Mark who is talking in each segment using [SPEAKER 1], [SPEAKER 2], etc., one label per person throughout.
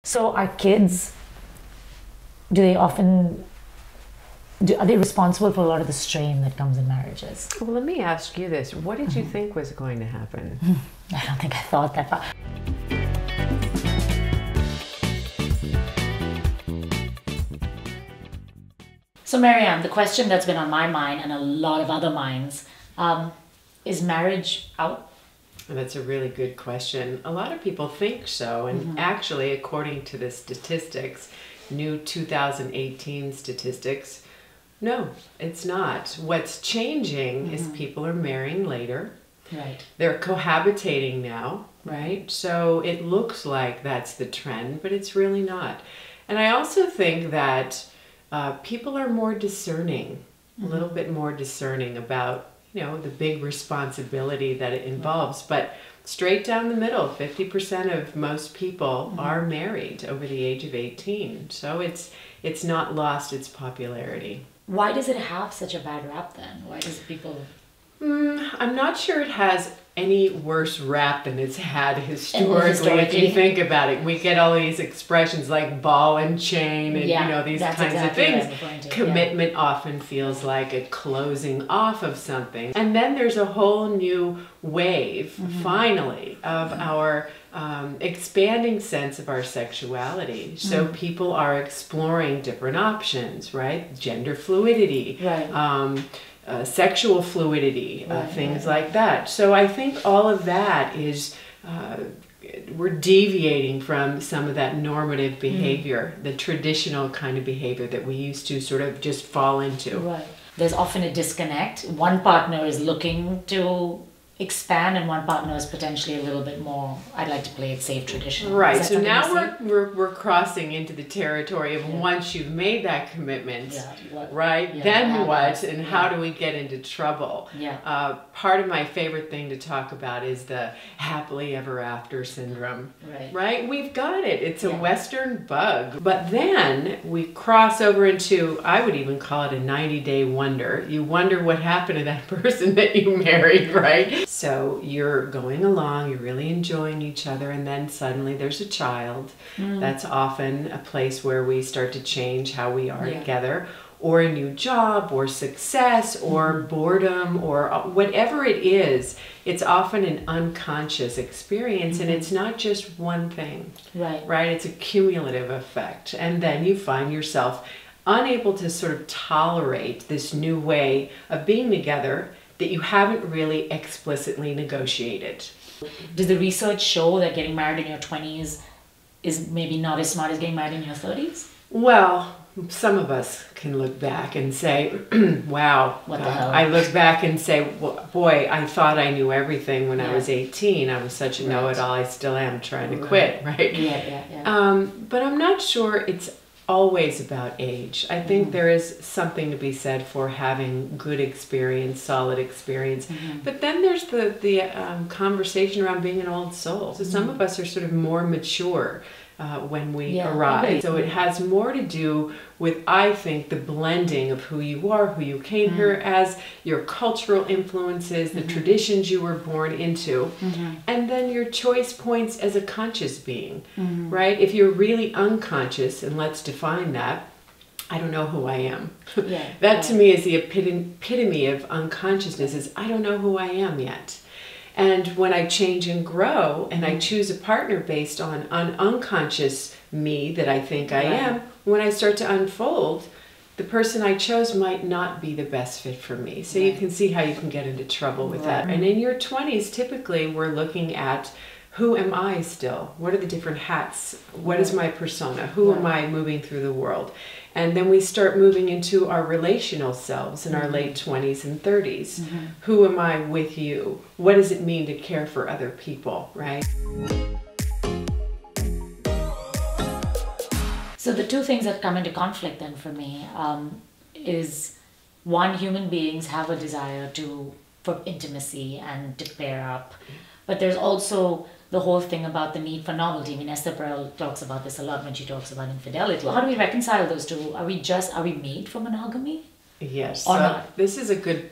[SPEAKER 1] So our kids, do they often, are they responsible for a lot of the strain that comes in marriages?
[SPEAKER 2] Well, let me ask you this. What did you think was going to happen?
[SPEAKER 1] I don't think I thought that far. So Maryanne, the question that's been on my mind and a lot of other minds, is marriage out?
[SPEAKER 2] That's a really good question. A lot of people think so, and actually, according to the statistics, new 2018 statistics, no, it's not. What's changing is people are marrying later.
[SPEAKER 1] Right.
[SPEAKER 2] They're cohabitating now, right? So it looks like that's the trend, but it's really not. And I also think that people are more discerning, a little bit more discerning about, you know, the big responsibility that it involves. But straight down the middle, 50% of most people are married over the age of 18. So it's not lost its popularity.
[SPEAKER 1] Why does it have such a bad rap then? Why does people...
[SPEAKER 2] I'm not sure it has any worse rap than it's had historically. If you think about it, we get all these expressions like ball and chain and you know, these kinds of things. Commitment often feels like a closing off of something. And then there's a whole new wave, finally, of our expanding sense of our sexuality. So people are exploring different options, right? Gender fluidity.
[SPEAKER 1] Right.
[SPEAKER 2] Sexual fluidity, things like that. So I think all of that is, we're deviating from some of that normative behavior, the traditional kind of behavior that we used to sort of just fall into.
[SPEAKER 1] Right. There's often a disconnect. One partner is looking to expand and one partner is potentially a little bit more, I'd like to play it safe, traditional.
[SPEAKER 2] Right, so now we're crossing into the territory of once you've made that commitment, right, then what and how do we get into trouble? Part of my favorite thing to talk about is the happily ever after syndrome, right? We've got it, it's a Western bug, but then we cross over into, I would even call it a 90-day wonder. You wonder what happened to that person that you married, right? So you're going along, you're really enjoying each other, and then suddenly there's a child. That's often a place where we start to change how we are together, or a new job, or success, or boredom, or whatever it is. It's often an unconscious experience, and it's not just one thing, right? It's a cumulative effect. And then you find yourself unable to sort of tolerate this new way of being together that you haven't really explicitly negotiated.
[SPEAKER 1] Does the research show that getting married in your 20s is maybe not as smart as getting married in your 30s?
[SPEAKER 2] Well, some of us can look back and say, wow,
[SPEAKER 1] what the hell?
[SPEAKER 2] I look back and say, well, boy, I thought I knew everything when I was 18. I was such a know-it-all. I still am trying to quit, right? But I'm not sure it's always about age. I think there is something to be said for having good experience, solid experience. But then there's the conversation around being an old soul. So some of us are sort of more mature when we arrive. So it has more to do with, I think, the blending of who you are, who you came here as, your cultural influences, the traditions you were born into, and then your choice points as a conscious being, right? If you're really unconscious, and let's define that, I don't know who I am. That to me is the epitome of unconsciousness, is I don't know who I am yet. And when I change and grow and I choose a partner based on an unconscious me that I think I am, when I start to unfold, the person I chose might not be the best fit for me. So you can see how you can get into trouble with that. And in your 20s, typically we're looking at, who am I still? What are the different hats? What is my persona? Who am I moving through the world? And then we start moving into our relational selves in our late 20s and 30s. Who am I with you? What does it mean to care for other people, right?
[SPEAKER 1] So the two things that come into conflict then for me is, one, human beings have a desire for intimacy and to pair up. But there's also the whole thing about the need for novelty. I mean, Esther Perel talks about this a lot when she talks about infidelity. How do we reconcile those two? Are we made for monogamy?
[SPEAKER 2] Yes.
[SPEAKER 1] Or
[SPEAKER 2] so
[SPEAKER 1] not?
[SPEAKER 2] This is a good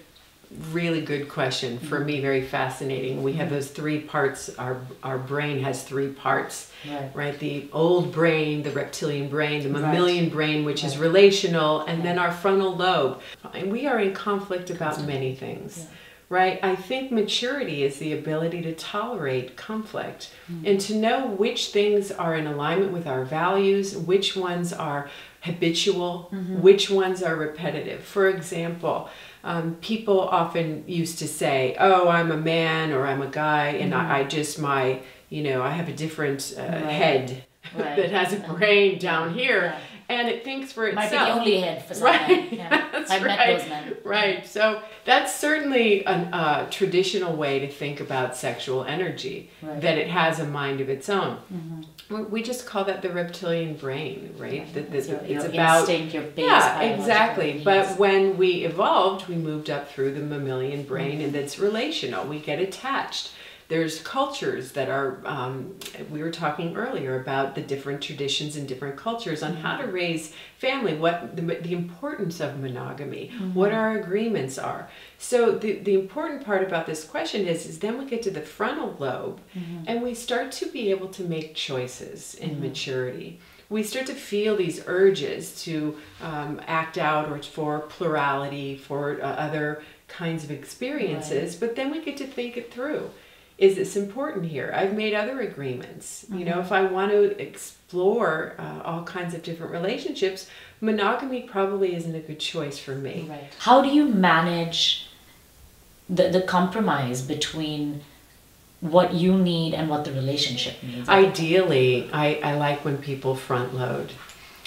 [SPEAKER 2] really good question. For me, very fascinating. We have those three parts. Our brain has three parts, right? The old brain, the reptilian brain, the mammalian brain, which is relational, and then our frontal lobe. And we are in conflict about many things. Right? I think maturity is the ability to tolerate conflict and to know which things are in alignment with our values, which ones are habitual, which ones are repetitive. For example, people often used to say, oh, I'm a man or I'm a guy and I have a different head that has a brain down here. And it thinks for itself.
[SPEAKER 1] Might be the only head for someone.
[SPEAKER 2] Right. Yeah, that's
[SPEAKER 1] I've met those men.
[SPEAKER 2] Right. So that's certainly a traditional way to think about sexual energy, that it has a mind of its own. We just call that the reptilian brain, right?
[SPEAKER 1] It's
[SPEAKER 2] about
[SPEAKER 1] instinct, your base.
[SPEAKER 2] Exactly. Needs. But when we evolved, we moved up through the mammalian brain, and it's relational. We get attached. There's cultures that are, we were talking earlier about the different traditions in different cultures on how to raise family, what the importance of monogamy, what our agreements are. So the important part about this question is then we get to the frontal lobe and we start to be able to make choices in maturity. We start to feel these urges to act out or for plurality, for other kinds of experiences, but then we get to think it through. Is this important here? I've made other agreements. You know, if I want to explore all kinds of different relationships, monogamy probably isn't a good choice for me.
[SPEAKER 1] Right. How do you manage the compromise between what you need and what the relationship needs?
[SPEAKER 2] Ideally, I like when people front load,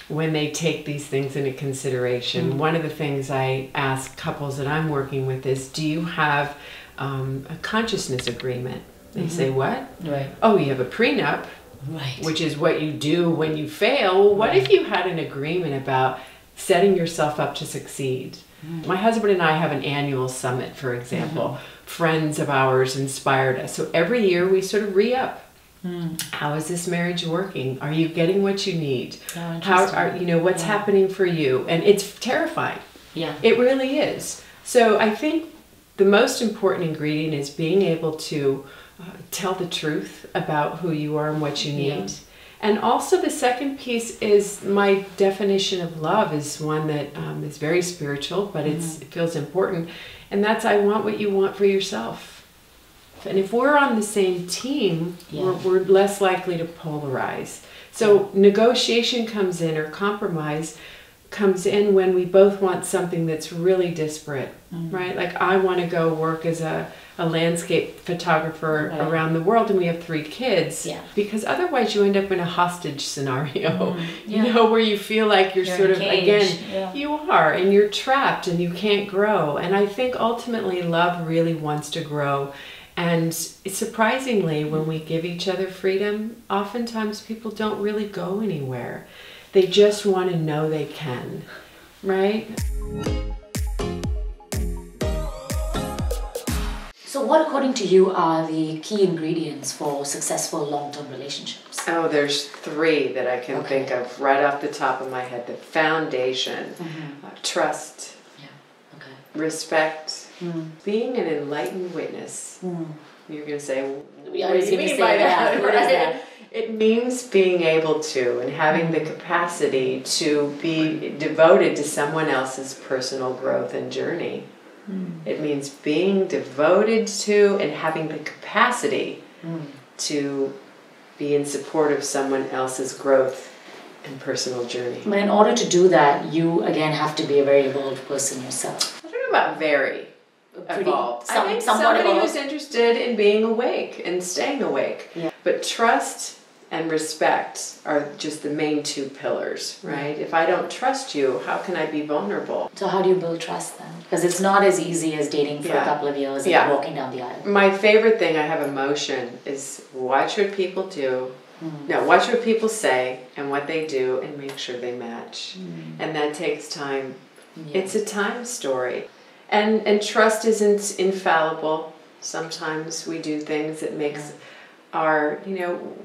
[SPEAKER 2] when they take these things into consideration. One of the things I ask couples that I'm working with is, do you have a consciousness agreement? They say, what?
[SPEAKER 1] Right.
[SPEAKER 2] Oh, you have a prenup, which is what you do when you fail. Well, what if you had an agreement about setting yourself up to succeed? My husband and I have an annual summit, for example. Friends of ours inspired us. So every year we sort of re-up. How is this marriage working? Are you getting what you need? What's happening for you? And it's terrifying.
[SPEAKER 1] Yeah.
[SPEAKER 2] It really is. So I think the most important ingredient is being able to tell the truth about who you are and what you need. And also the second piece is my definition of love is one that is very spiritual, but it feels important. And that's, I want what you want for yourself. And if we're on the same team, we're less likely to polarize. So negotiation comes in, or compromise comes in when we both want something that's really disparate, right? Like I want to go work as a landscape photographer around the world and we have 3 kids, because otherwise you end up in a hostage scenario, you know, where you feel like you're sort of, again, you are, and you're trapped and you can't grow. And I think ultimately love really wants to grow. And surprisingly, when we give each other freedom, oftentimes people don't really go anywhere. They just want to know they can, right?
[SPEAKER 1] So what, according to you, are the key ingredients for successful long-term relationships?
[SPEAKER 2] Oh, there's 3 that I can think of right off the top of my head. The foundation, trust, respect, being an enlightened witness. You're going to say, what do you mean by that?
[SPEAKER 1] What is that?
[SPEAKER 2] It means being able to and having the capacity to be devoted to someone else's personal growth and journey. It means being devoted to and having the capacity to be in support of someone else's growth and personal journey.
[SPEAKER 1] But in order to do that, you again have to be a very evolved person yourself.
[SPEAKER 2] I don't know about very evolved. I think somebody who's interested in being awake and staying awake. But trust and respect are just the main 2 pillars, right? If I don't trust you, how can I be vulnerable?
[SPEAKER 1] So how do you build trust then? Because it's not as easy as dating for a couple of years and walking down the aisle.
[SPEAKER 2] My favorite thing, I have emotion, is watch what people do. No, watch what people say and what they do and make sure they match. And that takes time. It's a time story. And trust isn't infallible. Sometimes we do things that makes are, you know,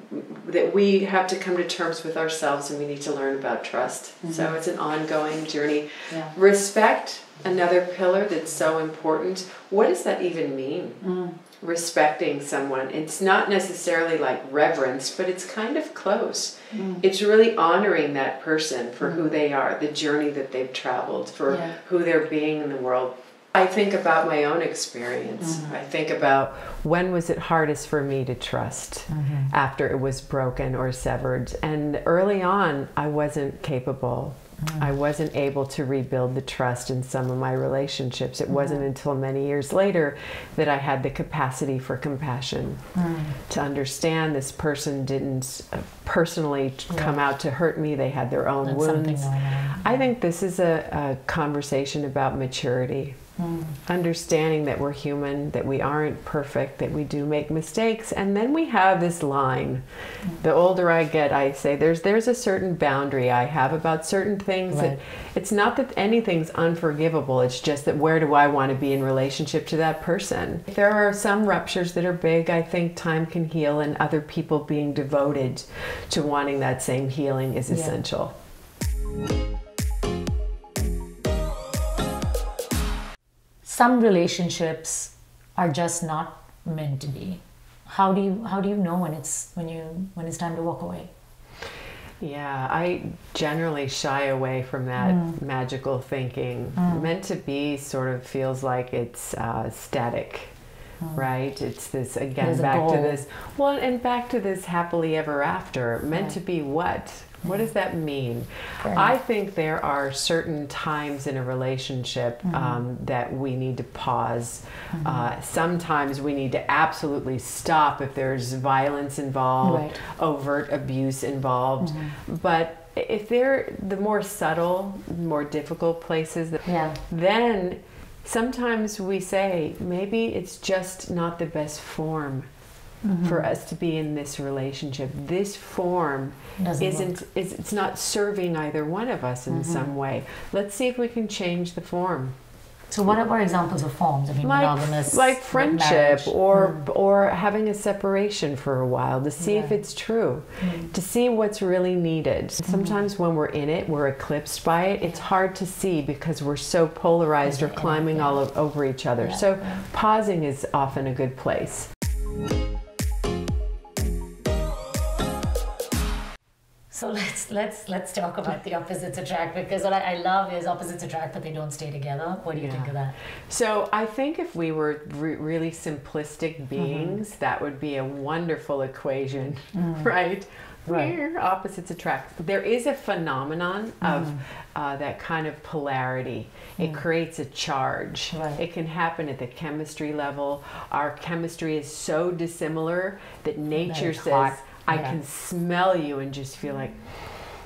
[SPEAKER 2] that we have to come to terms with ourselves, and we need to learn about trust. So it's an ongoing journey.
[SPEAKER 1] Yeah.
[SPEAKER 2] Respect, another pillar that's so important. What does that even mean? Respecting someone. It's not necessarily like reverence, but it's kind of close. It's really honoring that person for who they are, the journey that they've traveled, for who they're being in the world. I think about my own experience. I think about, when was it hardest for me to trust after it was broken or severed? And early on, I wasn't capable. I wasn't able to rebuild the trust in some of my relationships. It wasn't until many years later that I had the capacity for compassion, to understand this person didn't personally come out to hurt me. They had their own wounds. I think this is a conversation about maturity. Understanding that we're human, that we aren't perfect, that we do make mistakes. And then we have this line. The older I get, I say there's a certain boundary I have about certain things. That it's not that anything's unforgivable, it's just that where do I want to be in relationship to that person? There are some ruptures that are big. I think time can heal, and other people being devoted to wanting that same healing is essential.
[SPEAKER 1] Some relationships are just not meant to be. How do you know when it's time to walk away?
[SPEAKER 2] Yeah, I generally shy away from that magical thinking. Meant to be sort of feels like it's static, right? It's this, again, back to this, well, and back to this happily ever after. Meant to be what? What does that mean? I think there are certain times in a relationship that we need to pause. Sometimes we need to absolutely stop if there's violence involved, overt abuse involved. But if they're the more subtle, more difficult places, then sometimes we say, maybe it's just not the best form for us to be in this relationship. This form it's not serving either one of us in some way. Let's see if we can change the form.
[SPEAKER 1] So what are examples of forms? I mean, monogamous,
[SPEAKER 2] like friendship, or having a separation for a while to see if it's true, to see what's really needed. Sometimes when we're in it, we're eclipsed by it. It's hard to see because we're so polarized or climbing all over each other. So pausing is often a good place.
[SPEAKER 1] So let's talk about the opposites attract, because what I love is opposites attract, but they don't stay together. What do you think of that?
[SPEAKER 2] So I think if we were really simplistic beings, that would be a wonderful equation, right? Where opposites attract. There is a phenomenon of that kind of polarity. It creates a charge. It can happen at the chemistry level. Our chemistry is so dissimilar that nature says, I can smell you and just feel like,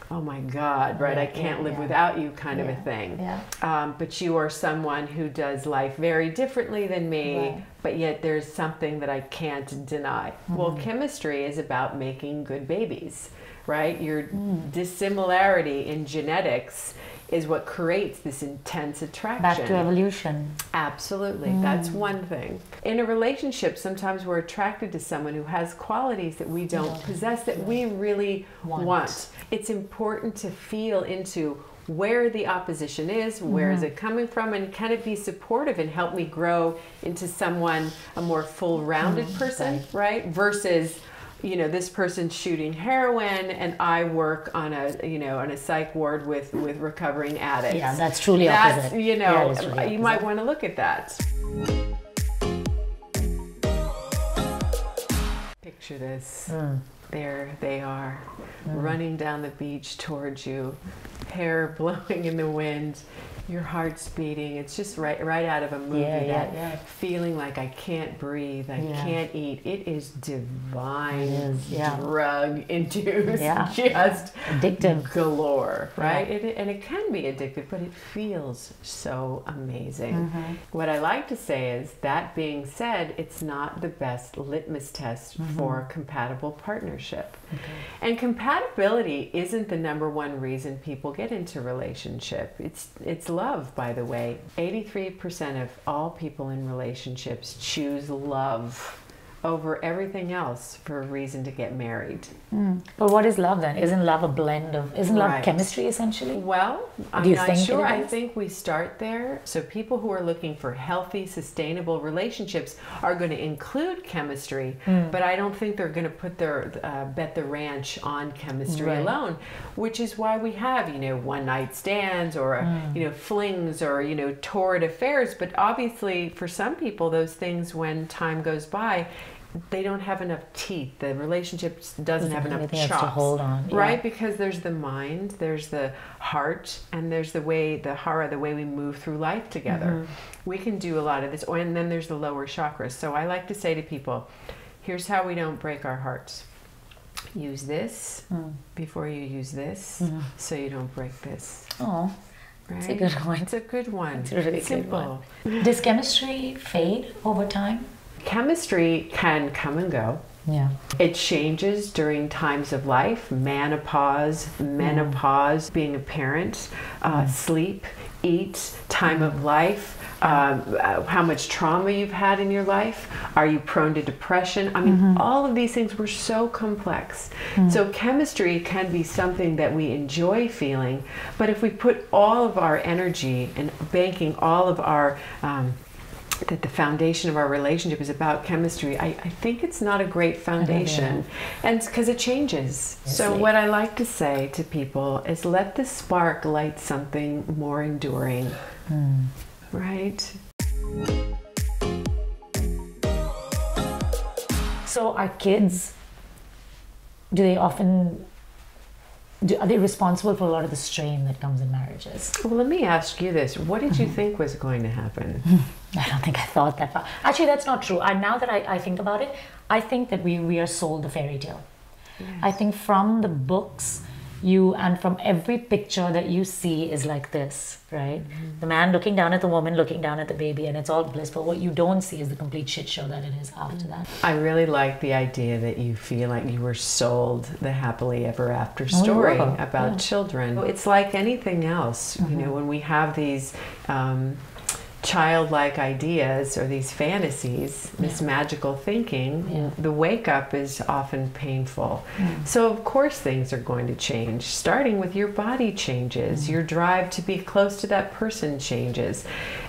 [SPEAKER 2] oh my God, right? I can't live without you, kind of a thing. But you are someone who does life very differently than me, but yet there's something that I can't deny. Well, chemistry is about making good babies, right? Your dissimilarity in genetics is what creates this intense attraction.
[SPEAKER 1] Back to evolution.
[SPEAKER 2] Absolutely. That's one thing. In a relationship, sometimes we're attracted to someone who has qualities that we don't possess, that we really want. It's important to feel into where the opposition is, where is it coming from, and can it be supportive and help me grow into someone, a more full-rounded person, right? Versus, you know, this person's shooting heroin and I work on a, you know, on a psych ward with recovering addicts.
[SPEAKER 1] Yeah, that's truly opposite.
[SPEAKER 2] You know, you might want to look at that. Picture this. There they are, running down the beach towards you, hair blowing in the wind, your heart's beating. It's just right out of a movie. Feeling like I can't breathe, I can't eat. It is divine, drug induced, just
[SPEAKER 1] addictive
[SPEAKER 2] galore, right? And it can be addictive, but it feels so amazing. What I like to say is, that being said, it's not the best litmus test for compatible partnership. And compatibility isn't the #1 reason people get into relationship. It's love, by the way. 83% of all people in relationships choose love over everything else for a reason to get married.
[SPEAKER 1] But what is love then? Isn't love a blend of, isn't love chemistry essentially?
[SPEAKER 2] Well, I'm not sure. I think we start there. So people who are looking for healthy, sustainable relationships are going to include chemistry, but I don't think they're going to put their bet the ranch on chemistry alone, which is why we have, you know, one night stands or, you know, flings or, you know, torrid affairs. But obviously for some people, those things, when time goes by, they don't have enough teeth. The relationship doesn't have enough chops
[SPEAKER 1] to hold on,
[SPEAKER 2] right? Because there's the mind, there's the heart, and there's the way we move through life together. We can do a lot of this, and then there's the lower chakras. So I like to say to people, here's how we don't break our hearts. Use this before you use this, so you don't break this.
[SPEAKER 1] Oh, right? It's a good one.
[SPEAKER 2] It's a good one.
[SPEAKER 1] It's a really
[SPEAKER 2] simple.
[SPEAKER 1] Good one. Does chemistry fade over time?
[SPEAKER 2] Chemistry can come and go.
[SPEAKER 1] Yeah.
[SPEAKER 2] It changes during times of life, menopause, being a parent, sleep, eat, time of life, how much trauma you've had in your life. Are you prone to depression? I mean, all of these things were so complex. So chemistry can be something that we enjoy feeling, but if we put all of our energy and banking all of our that the foundation of our relationship is about chemistry, I think it's not a great foundation. And because it changes. So what I like to say to people is let the spark light something more enduring. Right?
[SPEAKER 1] So our kids, are they responsible for a lot of the strain that comes in marriages?
[SPEAKER 2] Well, let me ask you this. What did you think was going to happen?
[SPEAKER 1] I don't think I thought that far. Actually, that's not true. Now that I think about it, I think that we are sold the fairy tale. Yes. I think from the books, and from every picture that you see is like this, right? The man looking down at the woman, looking down at the baby, and it's all blissful. What you don't see is the complete shit show that it is after that.
[SPEAKER 2] I really like the idea that you feel like you were sold the happily ever after story about children. It's like anything else, you know, when we have these childlike ideas or these fantasies, this magical thinking, the wake up is often painful. So of course things are going to change, starting with your body changes, your drive to be close to that person changes.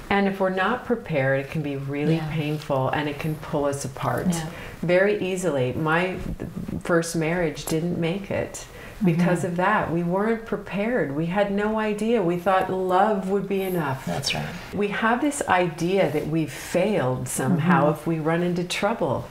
[SPEAKER 2] And if we're not prepared, it can be really painful and it can pull us apart very easily. My first marriage didn't make it. Because of that, we weren't prepared. We had no idea. We thought love would be enough.
[SPEAKER 1] That's right.
[SPEAKER 2] We have this idea that we've failed somehow if we run into trouble,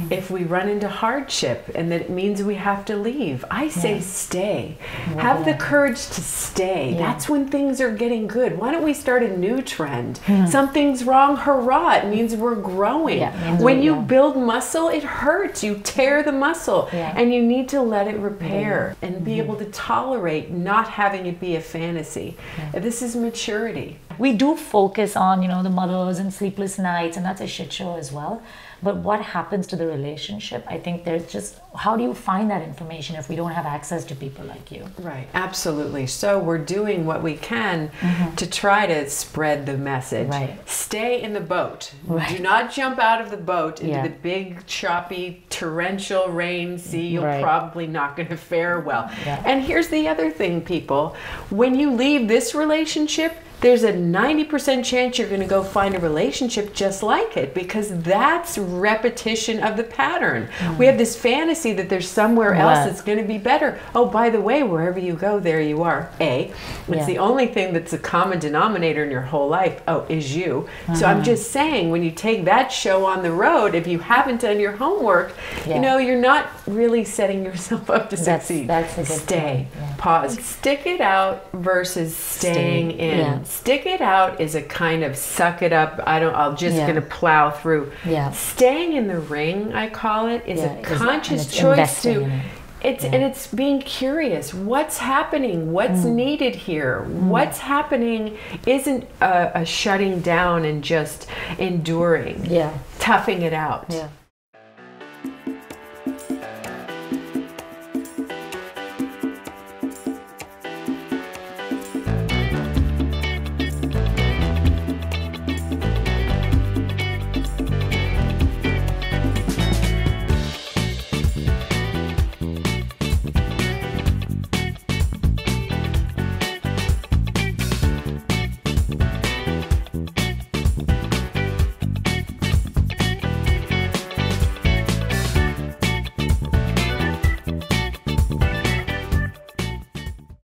[SPEAKER 2] if we run into hardship, and that it means we have to leave. I say stay. Have the courage to stay. That's when things are getting good. Why don't we start a new trend? Something's wrong, hurrah, it means we're growing. When you build muscle, it hurts. You tear the muscle, and you need to let it repair and be able to tolerate not having it be a fantasy. This is maturity.
[SPEAKER 1] We do focus on, you know, the mothers and sleepless nights, and that's a shit show as well. But what happens to the relationship? I think there's just, how do you find that information if we don't have access to people like you?
[SPEAKER 2] Right, absolutely. So we're doing what we can to try to spread the message. Right. Stay in the boat. Right. Do not jump out of the boat into the big, choppy, torrential rain sea. You're probably not going to fare well. And here's the other thing, people. When you leave this relationship, there's a 90% chance you're going to go find a relationship just like it, because that's repetition of the pattern. We have this fantasy that there's somewhere else that's going to be better. Oh, by the way, wherever you go, there you are. It's the only thing that's a common denominator in your whole life. Oh, is you. So I'm just saying, when you take that show on the road, if you haven't done your homework, you know, you're not really setting yourself up to succeed.
[SPEAKER 1] That's a good
[SPEAKER 2] Stay. Pause. Stick it out versus staying in. Stick it out is a kind of suck it up. I'm just going to plow through. Staying in the ring, I call it, is a conscious choice to. And it's being curious. What's happening? What's needed here? What's happening isn't a shutting down and just enduring. Toughing it out.